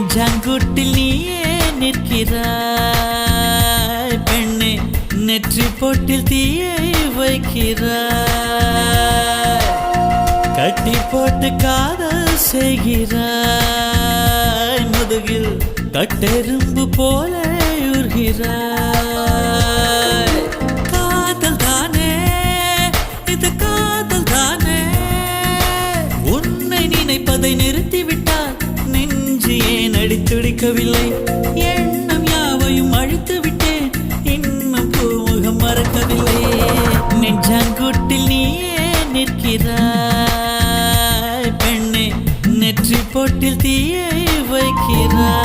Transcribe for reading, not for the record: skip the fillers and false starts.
நெஞ்சாங்குட்டில் நீயே நிற்கிறாய் பெண்ணே, நெற்றி பொட்டில் தீயை வைக்கிறாய். கட்டி போட்டு காதல் செய்கிறாய், முதுகில் கட்டெரும்பு போல உருகிறாய். காதல் தானே இது, காதல் தானே. உன்னை நினைப்பதை நிறுத்திவிட்டால் நெஞ்சு ஏன் அடித்துடிக்கவில்லை? எண்ணம் யாவையும் அழித்து விட்டேன், இன்னும் பூமுகம் மறக்கவில்லை. நெஞ்சாங்குட்டில் நீயே நிற்கிறாய் பெண்ணே, நெற்றி பொட்டில் தீயை வைக்கிறாய்.